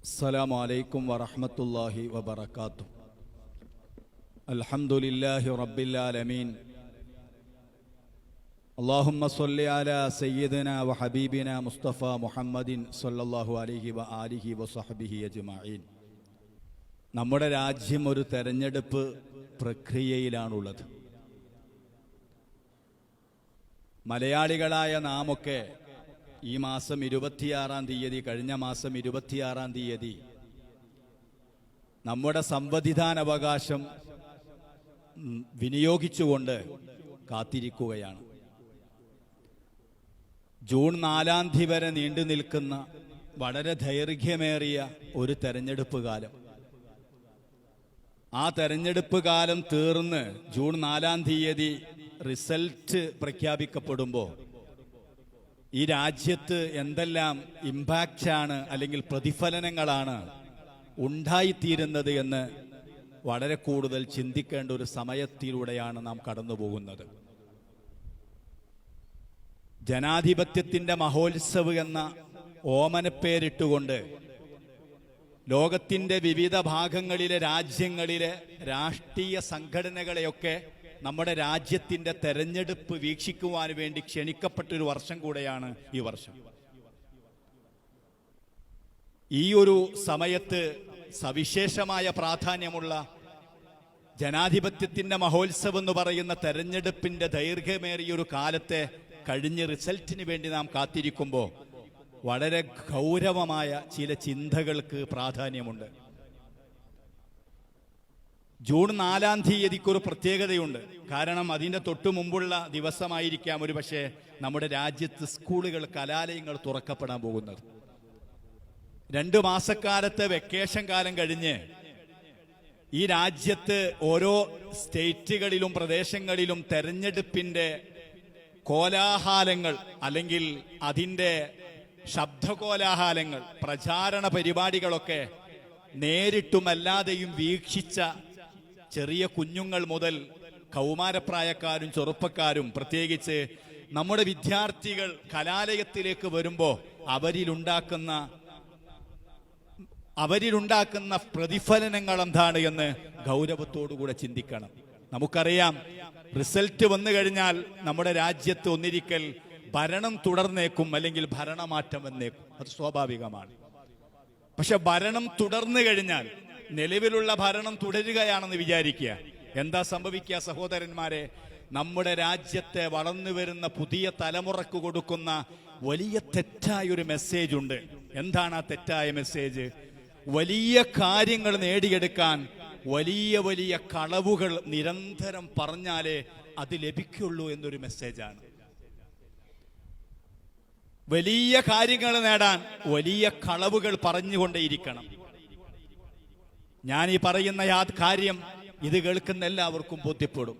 السلام عليكم ورحمة الله وبركاته. الحمد لله رب العالمين. اللهم صل على سيدنا وحبيبنا مصطفى محمد صلى الله عليه وآله وصحبه أجمعين. നമ്മുടെ രാജ്യം ഒരു തെരഞ്ഞെടുപ്പ് പ്രക്രിയയിലാണുള്ളത്. മലയാളികളായ നാമൊക്കെ ഈ മാസം 26-ാം തീയതി, കഴിഞ്ഞ മാസം 26-ാം തീയതി നമ്മുടെ സമ്മതിദാനാവകാശം വിനിയോഗിച്ചുകൊണ്ട് കാത്തിരിക്കുകയാണ്. ജൂൺ 4-ാം തീയതി വരെ നീണ്ടു നിൽക്കുന്ന വളരെ ദൈർഘ്യമേറിയ ഒരു തെരഞ്ഞെടുപ്പ് കാലം. ആ തെരഞ്ഞെടുപ്പ് കാലം തീർന്ന് ജൂൺ 4-ാം തീയതി റിസൾട്ട് പ്രഖ്യാപിക്കപ്പെടുമ്പോൾ ഈ രാജ്യത്ത് എന്തെല്ലാം ഇമ്പാക്റ്റാണ് അല്ലെങ്കിൽ പ്രതിഫലനങ്ങളാണ് ഉണ്ടായിത്തീരുന്നത് എന്ന് വളരെ കൂടുതൽ ചിന്തിക്കേണ്ട ഒരു സമയത്തിലൂടെയാണ് നാം കടന്നു പോകുന്നത്. ജനാധിപത്യത്തിൻ്റെ മഹോത്സവ് എന്ന ഓമനപ്പേരിട്ടുകൊണ്ട് ലോകത്തിൻ്റെ വിവിധ ഭാഗങ്ങളിലെ രാജ്യങ്ങളിലെ രാഷ്ട്രീയ സംഘടനകളെയൊക്കെ നമ്മുടെ രാജ്യത്തിൻ്റെ തെരഞ്ഞെടുപ്പ് വീക്ഷിക്കുവാൻ വേണ്ടി ക്ഷണിക്കപ്പെട്ടൊരു വർഷം കൂടെയാണ് ഈ വർഷം. ഈ ഒരു സമയത്ത് സവിശേഷമായ പ്രാധാന്യമുള്ള ജനാധിപത്യത്തിൻ്റെ മഹോത്സവം എന്ന് പറയുന്ന തെരഞ്ഞെടുപ്പിൻ്റെ ദൈർഘ്യമേറിയൊരു കാലത്തെ കഴിഞ്ഞ് റിസൾട്ടിന് വേണ്ടി നാം കാത്തിരിക്കുമ്പോൾ വളരെ ഗൗരവമായ ചില ചിന്തകൾക്ക് പ്രാധാന്യമുണ്ട്. ജൂൺ 4-ാം തീയതിക്കൊരു പ്രത്യേകതയുണ്ട്. കാരണം അതിൻ്റെ തൊട്ടു മുമ്പുള്ള ദിവസമായിരിക്കാം ഒരു പക്ഷേ നമ്മുടെ രാജ്യത്ത് സ്കൂളുകൾ, കലാലയങ്ങൾ തുറക്കപ്പെടാൻ പോകുന്നത്. 2 മാസക്കാലത്തെ വെക്കേഷൻ കാലം കഴിഞ്ഞ് ഈ രാജ്യത്ത് ഓരോ സ്റ്റേറ്റുകളിലും പ്രദേശങ്ങളിലും തെരഞ്ഞെടുപ്പിൻ്റെ കോലാഹലങ്ങൾ അല്ലെങ്കിൽ അതിൻ്റെ ശബ്ദകോലാഹലങ്ങൾ, പ്രചാരണ പരിപാടികളൊക്കെ നേരിട്ടുമല്ലാതെയും വീക്ഷിച്ച ചെറിയ കുഞ്ഞുങ്ങൾ മുതൽ കൗമാരപ്രായക്കാരും ചെറുപ്പക്കാരും, പ്രത്യേകിച്ച് നമ്മുടെ വിദ്യാർത്ഥികൾ കലാലയത്തിലേക്ക് വരുമ്പോൾ അവരിലുണ്ടാക്കുന്ന പ്രതിഫലനങ്ങൾ എന്താണ് എന്ന് ഗൗരവത്തോടുകൂടെ ചിന്തിക്കണം. നമുക്കറിയാം, റിസൾട്ട് വന്നു കഴിഞ്ഞാൽ നമ്മുടെ രാജ്യത്ത് ഒന്നിരിക്കൽ ഭരണം തുടർന്നേക്കും, അല്ലെങ്കിൽ ഭരണമാറ്റം വന്നേക്കും. അത് സ്വാഭാവികമാണ്. പക്ഷെ ഭരണം തുടർന്നു കഴിഞ്ഞാൽ, നിലവിലുള്ള ഭരണം തുടരുകയാണെന്ന് വിചാരിക്കുക, എന്താ സംഭവിക്കുക സഹോദരന്മാരെ? നമ്മുടെ രാജ്യത്തെ വളർന്നു വരുന്ന പുതിയ തലമുറക്ക് കൊടുക്കുന്ന വലിയ തെറ്റായൊരു മെസ്സേജ് ഉണ്ട്. എന്താണ് ആ തെറ്റായ മെസ്സേജ്? വലിയ കാര്യങ്ങൾ നേടിയെടുക്കാൻ വലിയ വലിയ കളവുകൾ നിരന്തരം പറഞ്ഞാലേ അത് ലഭിക്കുള്ളൂ എന്നൊരു മെസ്സേജാണ്. വലിയ കാര്യങ്ങൾ നേടാൻ വലിയ കളവുകൾ പറഞ്ഞുകൊണ്ടേയിരിക്കണം. ഞാൻ ഈ പറയുന്ന കാര്യം ഇത് കേൾക്കുന്ന എല്ലാവർക്കും ബോധ്യപ്പെടും.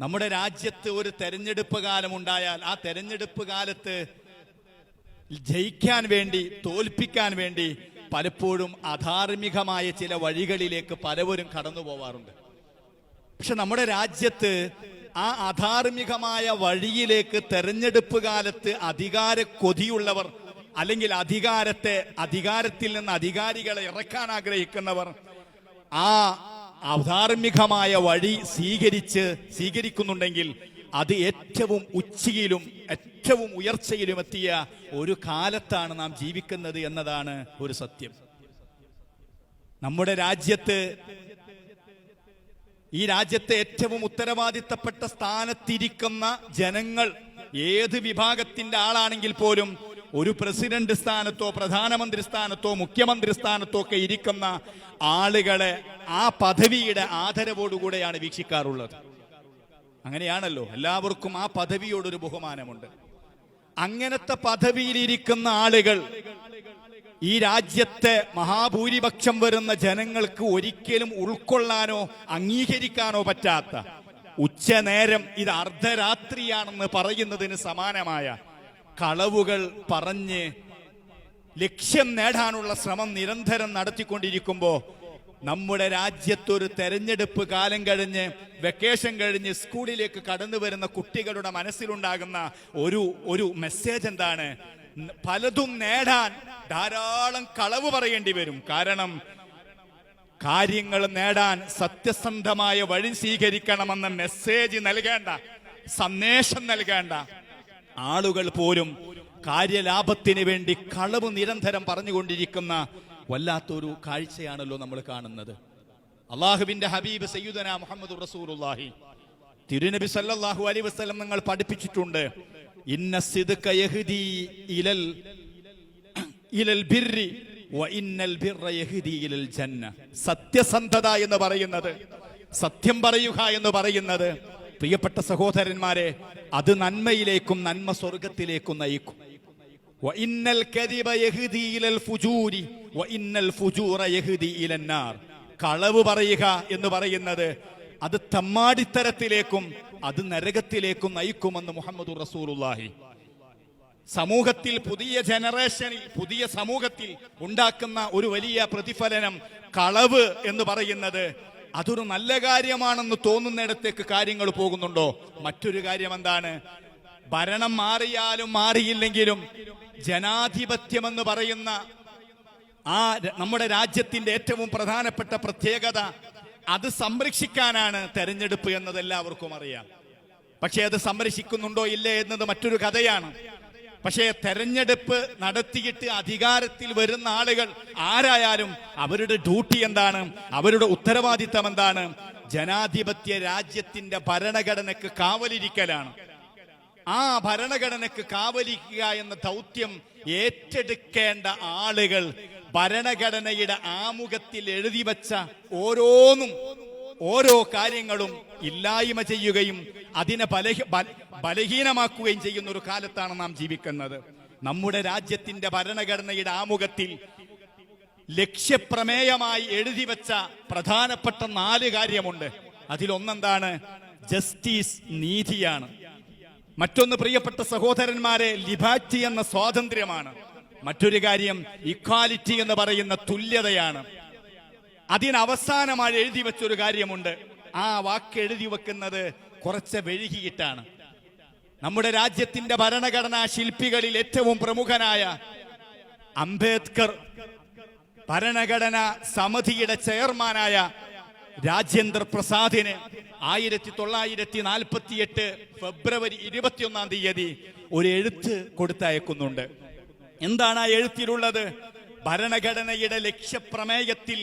നമ്മുടെ രാജ്യത്ത് ഒരു തെരഞ്ഞെടുപ്പ് കാലം ഉണ്ടായാൽ ആ തെരഞ്ഞെടുപ്പ് കാലത്ത് ജയിക്കാൻ വേണ്ടി, തോൽപ്പിക്കാൻ വേണ്ടി പലപ്പോഴും അധാർമികമായ ചില വഴികളിലേക്ക് പലവരും കടന്നു പോവാറുണ്ട്. പക്ഷെ നമ്മുടെ രാജ്യത്ത് ആ അധാർമികമായ വഴിയിലേക്ക് തെരഞ്ഞെടുപ്പ് കാലത്ത് അധികാര കൊതിയുള്ളവർ, അല്ലെങ്കിൽ അധികാരത്തിൽ നിന്ന് അധികാരികളെ ഇറക്കാൻ ആഗ്രഹിക്കുന്നവർ ആ അധാർമികമായ വഴി സ്വീകരിക്കുന്നുണ്ടെങ്കിൽ അത് ഏറ്റവും ഉച്ചയിലും ഏറ്റവും ഉയർച്ചയിലും എത്തിയ ഒരു കാലത്താണ് നാം ജീവിക്കുന്നത് എന്നതാണ് ഒരു സത്യം. നമ്മുടെ ഈ രാജ്യത്തെ ഏറ്റവും ഉത്തരവാദിത്തപ്പെട്ട സ്ഥാനത്തിരിക്കുന്ന ജനങ്ങൾ ഏത് വിഭാഗത്തിന്റെ ആളാണെങ്കിൽ പോലും ഒരു പ്രസിഡന്റ് സ്ഥാനത്തോ പ്രധാനമന്ത്രി സ്ഥാനത്തോ മുഖ്യമന്ത്രി സ്ഥാനത്തോ ഒക്കെ ഇരിക്കുന്ന ആളുകളെ ആ പദവിയുടെ ആദരവോടുകൂടെയാണ് വീക്ഷിക്കാറുള്ളത്. അങ്ങനെയാണല്ലോ, എല്ലാവർക്കും ആ പദവിയോടൊരു ബഹുമാനമുണ്ട്. അങ്ങനത്തെ പദവിയിലിരിക്കുന്ന ആളുകൾ ഈ രാജ്യത്തെ മഹാഭൂരിപക്ഷം വരുന്ന ജനങ്ങൾക്ക് ഒരിക്കലും ഉൾക്കൊള്ളാനോ അംഗീകരിക്കാനോ പറ്റാത്ത, ഉച്ചനേരം ഇത് അർദ്ധരാത്രിയാണെന്ന് പറയുന്നതിന് സമാനമായ കളവുകൾ പറഞ്ഞ് ലക്ഷ്യം നേടാനുള്ള ശ്രമം നിരന്തരം നടത്തിക്കൊണ്ടിരിക്കുമ്പോൾ നമ്മുടെ രാജ്യത്തൊരു തെരഞ്ഞെടുപ്പ് കാലം കഴിഞ്ഞ്, വെക്കേഷൻ കഴിഞ്ഞ് സ്കൂളിലേക്ക് കടന്നു വരുന്ന കുട്ടികളുടെ മനസ്സിലുണ്ടാകുന്ന ഒരു മെസ്സേജ് എന്താണ്? പലതും നേടാൻ ധാരാളം കളവ് പറയേണ്ടി വരും. കാരണം കാര്യങ്ങൾ നേടാൻ സത്യസന്ധമായ വഴി സ്വീകരിക്കണമെന്ന മെസ്സേജ് നൽകേണ്ട, സന്ദേശം നൽകേണ്ട ആളുകൾ പോലും കാര്യലാഭത്തിന് വേണ്ടി കളവ് നിരന്തരം പറഞ്ഞുകൊണ്ടിരിക്കുന്ന വല്ലാത്തൊരു കാഴ്ചയാണല്ലോ നമ്മൾ കാണുന്നത്. അള്ളാഹുവിന്റെ ഹബീബ് സയ്യിദുനാ മുഹമ്മദ് റസൂലുള്ളാഹി തിരുനബി സല്ലല്ലാഹു അലൈഹി വസല്ലം നിങ്ങൾ പഠിപ്പിച്ചിട്ടുണ്ട്, ഇന്ന സിദ്ക യഹ്ദി ഇലൽ ബിർരി വ ഇന്നൽ ബിർറ യഹ്ദി ഇലൽ ജന്ന. സത്യസന്ധത എന്ന് പറയുന്നത്, സത്യം പറയുക എന്ന് പറയുന്നത്, പ്രിയപ്പെട്ട സഹോദരന്മാരെ, അത് നന്മയിലേക്കും നന്മ സ്വർഗത്തിലേക്കും നയിക്കും. വ ഇന്നൽ കദിബ യഹ്ദി ഇലൽ ഫുജൂരി വ ഇന്നൽ ഫുജൂറ യഹ്ദി ഇലൻ നാർ. കളവ് പറയുക എന്ന് പറയുന്നത് അത് തമ്മാടിത്തരത്തിലേക്കും അത് നരകത്തിലേക്കും നയിക്കുമെന്ന് മുഹമ്മദ് റസൂലുള്ളാഹി. സമൂഹത്തിൽ, പുതിയ ജനറേഷനിൽ, പുതിയ സമൂഹത്തിൽ ഉണ്ടാക്കുന്ന ഒരു വലിയ പ്രതിഫലനം കളവ് എന്ന് പറയുന്നത് അതൊരു നല്ല കാര്യമാണെന്ന് തോന്നുന്നിടത്തേക്ക് കാര്യങ്ങൾ പോകുന്നുണ്ടോ? മറ്റൊരു കാര്യം എന്താണ്? ഭരണം മാറിയാലും മാറിയില്ലെങ്കിലും ജനാധിപത്യം എന്ന് പറയുന്ന നമ്മുടെ രാജ്യത്തിന്റെ ഏറ്റവും പ്രധാനപ്പെട്ട പ്രത്യേകത അത് സംരക്ഷിക്കാനാണ് തെരഞ്ഞെടുപ്പ് എന്നത് എല്ലാവർക്കും അറിയാം. പക്ഷേ അത് സംരക്ഷിക്കുന്നുണ്ടോ ഇല്ലേ എന്നത് മറ്റൊരു കഥയാണ്. പക്ഷേ തെരഞ്ഞെടുപ്പ് നടത്തിയിട്ട് അധികാരത്തിൽ വരുന്ന ആളുകൾ ആരായാലും അവരുടെ ഡ്യൂട്ടി എന്താണ്? അവരുടെ ഉത്തരവാദിത്തം എന്താണ്? ജനാധിപത്യ രാജ്യത്തിന്റെ ഭരണഘടനയ്ക്ക് കാവലിരിക്കലാണ്. ആ ഭരണഘടനയ്ക്ക് കാവലിക്കുക എന്ന ദൗത്യം ഏറ്റെടുക്കേണ്ട ആളുകൾ ഭരണഘടനയുടെ ആമുഖത്തിൽ എഴുതി വച്ച ഓരോ കാര്യങ്ങളും ഇല്ലായ്മ ചെയ്യുകയും അതിനെ ബലഹീനമാക്കുകയും ചെയ്യുന്ന ഒരു കാലത്താണ് നാം ജീവിക്കുന്നത്. നമ്മുടെ രാജ്യത്തിന്റെ ഭരണഘടനയുടെ ആമുഖത്തിൽ ലക്ഷ്യപ്രമേയമായി എഴുതി വെച്ച പ്രധാനപ്പെട്ട 4 കാര്യമുണ്ട്. അതിലൊന്നെന്താണ്? ജസ്റ്റിസ്, നീതിയാണ്. മറ്റൊന്ന്, പ്രിയപ്പെട്ട സഹോദരന്മാരെ, ലിബർട്ടി എന്ന സ്വാതന്ത്ര്യമാണ്. മറ്റൊരു കാര്യം ഇക്വാലിറ്റി എന്ന് പറയുന്ന തുല്യതയാണ്. അതിനവസാനമായി എഴുതി വെച്ചൊരു കാര്യമുണ്ട്. ആ വാക്ക് എഴുതി വെക്കുന്നത് കുറച്ച് വെഴുകിയിട്ടാണ്. നമ്മുടെ രാജ്യത്തിന്റെ ഭരണഘടനാ ശില്പികളിൽ ഏറ്റവും പ്രമുഖനായ അംബേദ്കർ, ഭരണഘടനാ സമിതിയുടെ ചെയർമാനായ രാജേന്ദ്ര പ്രസാദിന് 1948 ഫെബ്രുവരി 21 ഒരു എഴുത്ത് കൊടുത്തയക്കുന്നുണ്ട്. എന്താണ് ആ എഴുത്തിലുള്ളത്? ഭരണഘടനയുടെ ലക്ഷ്യപ്രമേയത്തിൽ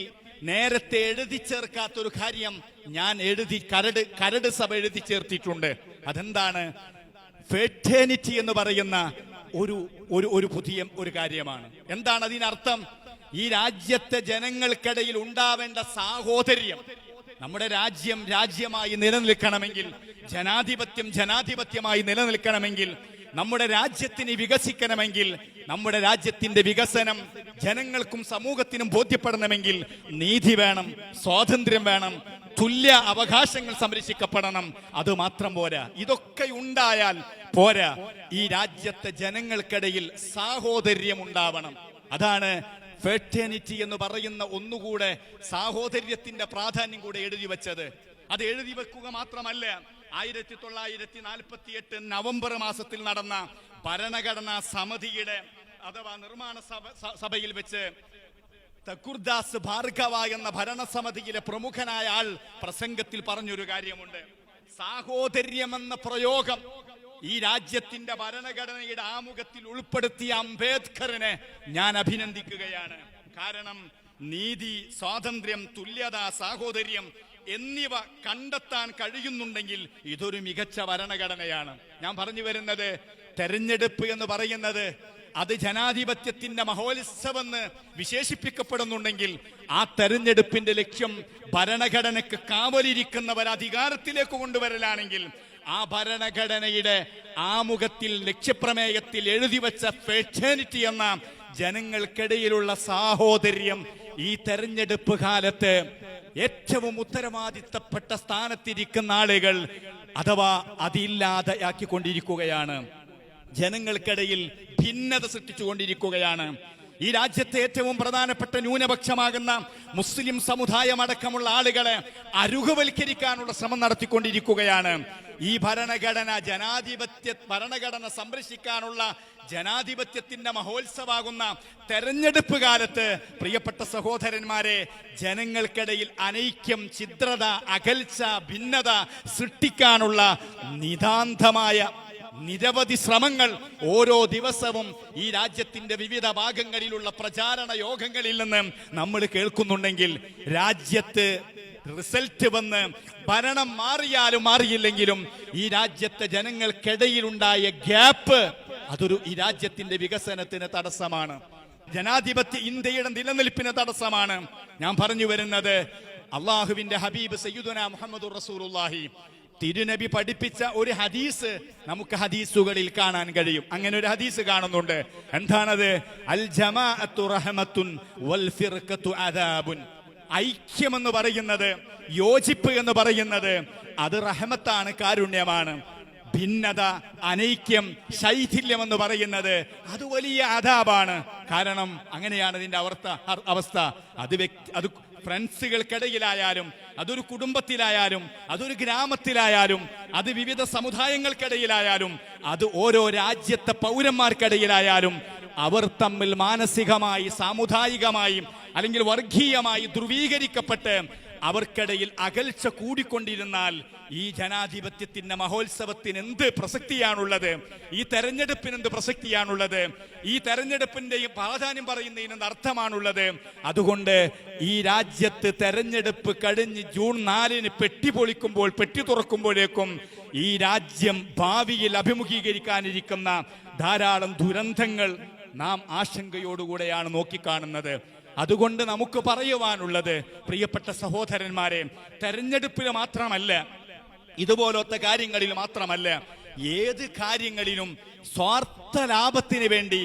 നേരത്തെ എഴുതി ചേർക്കാത്തൊരു കാര്യം ഞാൻ കരട് സഭ എഴുതി ചേർത്തിട്ടുണ്ട്. അതെന്താണ്? ഫെറ്റേണിറ്റി എന്ന് പറയുന്ന ഒരു പുതിയ ഒരു കാര്യമാണ്. എന്താണ് അതിനർത്ഥം? ഈ രാജ്യത്തെ ജനങ്ങൾക്കിടയിൽ ഉണ്ടാവേണ്ട സാഹോദര്യം, നമ്മുടെ രാജ്യം രാജ്യമായി നിലനിൽക്കണമെങ്കിൽ, ജനാധിപത്യമായി നിലനിൽക്കണമെങ്കിൽ, നമ്മുടെ രാജ്യത്തിന് വികസിക്കണമെങ്കിൽ, നമ്മുടെ രാജ്യത്തിന്റെ വികസനം ജനങ്ങൾക്കും സമൂഹത്തിനും ബോധ്യപ്പെടണമെങ്കിൽ നീതി വേണം, സ്വാതന്ത്ര്യം വേണം, തുല്യ അവകാശങ്ങൾ സംരക്ഷിക്കപ്പെടണം. അത് മാത്രം പോരാ, ഇതൊക്കെ ഉണ്ടായാൽ പോരാ, ഈ രാജ്യത്തെ ജനങ്ങൾക്കിടയിൽ സാഹോദര്യം ഉണ്ടാവണം. അതാണ് ഫെറ്റേണിറ്റി എന്ന് പറയുന്ന ഒന്നുകൂടെ സാഹോദര്യത്തിന്റെ പ്രാധാന്യം കൂടെ എഴുതി വെച്ചത്. അത് എഴുതി വെക്കുക മാത്രമല്ല, 1948 നവംബർ മാസത്തിൽ നടന്ന ഭരണഘടനാ സമിതിയുടെ അഥവാ നിർമ്മാണ സഭയിൽ വെച്ച് തകുർദാസ് ഭാർഗവ എന്ന ഭരണസമിതിയിലെ പ്രമുഖനായ ആൾ പ്രസംഗത്തിൽ പറഞ്ഞൊരു കാര്യമുണ്ട്. സാഹോദര്യമെന്ന പ്രയോഗം ഈ രാജ്യത്തിന്റെ ഭരണഘടനയുടെ ആമുഖത്തിൽ ഉൾപ്പെടുത്തിയ അംബേദ്കറിനെ ഞാൻ അഭിനന്ദിക്കുകയാണ്. കാരണം നീതി, സ്വാതന്ത്ര്യം, തുല്യത, സാഹോദര്യം എന്നിവ കണ്ടെത്താൻ കഴിയുന്നുണ്ടെങ്കിൽ ഇതൊരു മികച്ച ഭരണഘടനയാണ്. ഞാൻ പറഞ്ഞു വരുന്നത്, തെരഞ്ഞെടുപ്പ് എന്ന് പറയുന്നത് അത് ജനാധിപത്യത്തിന്റെ മഹോത്സവമെന്ന് വിശേഷിപ്പിക്കപ്പെടുന്നുണ്ടെങ്കിൽ ആ തെരഞ്ഞെടുപ്പിന്റെ ലക്ഷ്യം ഭരണഘടനയ്ക്ക് കാവലിരിക്കുന്നവർ അധികാരത്തിലേക്ക് കൊണ്ടുവരലാണെങ്കിൽ ആ ഭരണഘടനയുടെ ആമുഖത്തിൽ ലക്ഷ്യപ്രമേയത്തിൽ എഴുതി വെച്ച ഫെറ്റേണിറ്റി എന്ന ജനങ്ങൾക്കിടയിലുള്ള സാഹോദര്യം ഈ തെരഞ്ഞെടുപ്പ് കാലത്ത് ഏറ്റവും ഉത്തരവാദിത്തപ്പെട്ട സ്ഥാനത്തിരിക്കുന്ന ആളുകൾ അഥവാ അതില്ലാതെയാക്കിക്കൊണ്ടിരിക്കുകയാണ്. ജനങ്ങൾക്കിടയിൽ ഭിന്നത സൃഷ്ടിച്ചുകൊണ്ടിരിക്കുകയാണ്. ഈ രാജ്യത്തെ ഏറ്റവും പ്രധാനപ്പെട്ട ന്യൂനപക്ഷമാകുന്ന മുസ്ലിം സമുദായം അടക്കമുള്ള ആളുകളെ അരുഹവൽക്കരിക്കാനുള്ള ശ്രമം നടത്തിക്കൊണ്ടിരിക്കുകയാണ്. ഈ ഭരണഘടന, ജനാധിപത്യ ഭരണഘടന സംരക്ഷിക്കാനുള്ള ജനാധിപത്യത്തിന്റെ മഹോത്സവാകുന്ന തെരഞ്ഞെടുപ്പ് കാലത്ത് പ്രിയപ്പെട്ട സഹോദരന്മാരെ, ജനങ്ങൾക്കിടയിൽ അനൈക്യം, ഛിദ്രത, അകൽച്ച, ഭിന്നത സൃഷ്ടിക്കാനുള്ള നിതാന്തമായ നിരവധി ശ്രമങ്ങൾ ഓരോ ദിവസവും ഈ രാജ്യത്തിന്റെ വിവിധ ഭാഗങ്ങളിലുള്ള പ്രചാരണ യോഗങ്ങളിൽ നിന്ന് നമ്മൾ കേൾക്കുന്നുണ്ടെങ്കിൽ, രാജ്യത്ത് റിസൾട്ട് വന്ന് ഭരണം മാറിയാലും മാറിയില്ലെങ്കിലും ഈ രാജ്യത്തെ ജനങ്ങൾക്കിടയിലുണ്ടായ ഗ്യാപ്പ് ഈ രാജ്യത്തിന്റെ വികസനത്തിന് തടസ്സമാണ്. ജനാധിപത്യ ഇന്ത്യയുടെ നിലനിൽപ്പിന് തടസ്സമാണ്. ഞാൻ പറഞ്ഞു വരുന്നത്, അള്ളാഹുവിന്റെ ഹബീബ് സയ്യിദുനാ മുഹമ്മദുർ റസൂലുള്ളാഹി തിരുനബി പഠിപ്പിച്ച ഒരു ഹദീസ് നമുക്ക് ഹദീസുകളിൽ കാണാൻ കഴിയും. അങ്ങനെ ഒരു ഹദീസ് കാണുന്നുണ്ട്. എന്താണത്? അൽ ജമാഅത്തു റഹ്മത്തുൻ വൽ ഫിർഖത്തു അദാബുൻ. ഐക്യമെന്ന് പറയുന്നത്, യോജിപ്പ് എന്ന് പറയുന്നത് അത് റഹ്മത്താണ്, കാരുണ്യമാണ്. ഭിന്നത, അനൈക്യം, ശൈഥില്യം എന്ന് പറയുന്നത് അത് വലിയ അദാബാണ്. കാരണം അങ്ങനെയാണ് ഇതിന്റെ അവസ്ഥ. അത് ഫ്രണ്ട്സുകൾക്കിടയിലായാലും, അതൊരു കുടുംബത്തിലായാലും, അതൊരു ഗ്രാമത്തിലായാലും, അത് വിവിധ സമുദായങ്ങൾക്കിടയിലായാലും, അത് ഓരോ രാജ്യത്തെ പൗരന്മാർക്കിടയിലായാലും, അവർ തമ്മിൽ മാനസികമായി, സാമുദായികമായി അല്ലെങ്കിൽ വർഗീയമായി ധ്രുവീകരിക്കപ്പെട്ട് അവർക്കിടയിൽ അകൽച്ച കൂടിക്കൊണ്ടിരുന്നാൽ ഈ ജനാധിപത്യത്തിന്റെ മഹോത്സവത്തിന് എന്ത് പ്രസക്തിയാണുള്ളത്? ഈ തെരഞ്ഞെടുപ്പിന് എന്ത് പ്രസക്തിയാണുള്ളത്? ഈ തെരഞ്ഞെടുപ്പിന്റെയും പ്രാധാന്യം പറയുന്നതിന് എന്ത് അർത്ഥമാണുള്ളത്? അതുകൊണ്ട് ഈ രാജ്യത്ത് തെരഞ്ഞെടുപ്പ് കഴിഞ്ഞ് ജൂൺ 4-ന് പെട്ടി പൊളിക്കുമ്പോൾ, പെട്ടി തുറക്കുമ്പോഴേക്കും ഈ രാജ്യം ഭാവിയിൽ അഭിമുഖീകരിക്കാനിരിക്കുന്ന ധാരാളം ദുരന്തങ്ങൾ നാം ആശങ്കയോടുകൂടെയാണ് നോക്കിക്കാണുന്നത്. അതുകൊണ്ട് നമുക്ക് പറയുവാനുള്ളത്, പ്രിയപ്പെട്ട സഹോദരന്മാരെ, തെരഞ്ഞെടുപ്പിൽ മാത്രമല്ല, ഇതുപോലത്തെ കാര്യങ്ങളിൽ മാത്രമല്ല, ഏത് കാര്യങ്ങളിലും സ്വാർത്ഥ ലാഭത്തിന് വേണ്ടി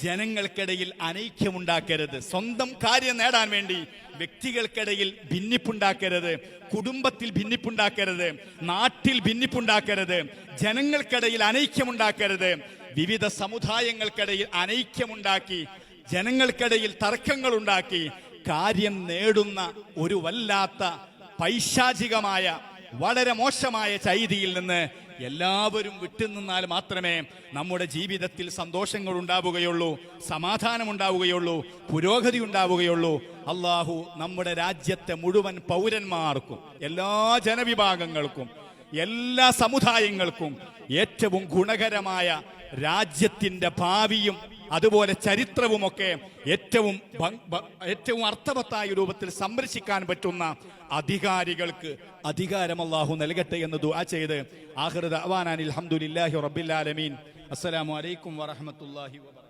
ജനങ്ങൾക്കിടയിൽ അനൈക്യമുണ്ടാക്കരുത്. സ്വന്തം കാര്യം നേടാൻ വേണ്ടി വ്യക്തികൾക്കിടയിൽ ഭിന്നിപ്പുണ്ടാക്കരുത്, കുടുംബത്തിൽ ഭിന്നിപ്പുണ്ടാക്കരുത്, നാട്ടിൽ ഭിന്നിപ്പുണ്ടാക്കരുത്, ജനങ്ങൾക്കിടയിൽ അനൈക്യമുണ്ടാക്കരുത്. വിവിധ സമുദായങ്ങൾക്കിടയിൽ അനൈക്യമുണ്ടാക്കി, ജനങ്ങൾക്കിടയിൽ തർക്കങ്ങൾ ഉണ്ടാക്കി കാര്യം നേടുന്ന ഒരു വല്ലാത്ത പൈശാചികമായ, വളരെ മോശമായ ചൈതിയിൽ നിന്ന് എല്ലാവരും വിട്ടുനിന്നാൽ മാത്രമേ നമ്മുടെ ജീവിതത്തിൽ സന്തോഷങ്ങൾ ഉണ്ടാവുകയുള്ളൂ, സമാധാനം ഉണ്ടാവുകയുള്ളൂ, പുരോഗതി ഉണ്ടാവുകയുള്ളൂ. അള്ളാഹു നമ്മുടെ രാജ്യത്തെ മുഴുവൻ പൗരന്മാർക്കും, എല്ലാ ജനവിഭാഗങ്ങൾക്കും, എല്ലാ സമുദായങ്ങൾക്കും ഏറ്റവും ഗുണകരമായ രാജ്യത്തിന്റെ ഭാവിയും അതുപോലെ ചരിത്രവുമൊക്കെ ഏറ്റവും അർത്ഥവത്തായ രൂപത്തിൽ സംരക്ഷിക്കാൻ പറ്റുന്ന അധികാരികൾക്ക് അധികാരം അല്ലാഹു നൽകട്ടെ എന്ന് ദുആ ചെയ്ത് ആഖിറു ദഅ്വാനാ അൽഹംദുലില്ലാഹി റബ്ബിൽ ആലമീൻ. അസ്സലാമു അലൈക്കും വറഹ്മത്തുള്ളാഹി വബറകാതുഹു.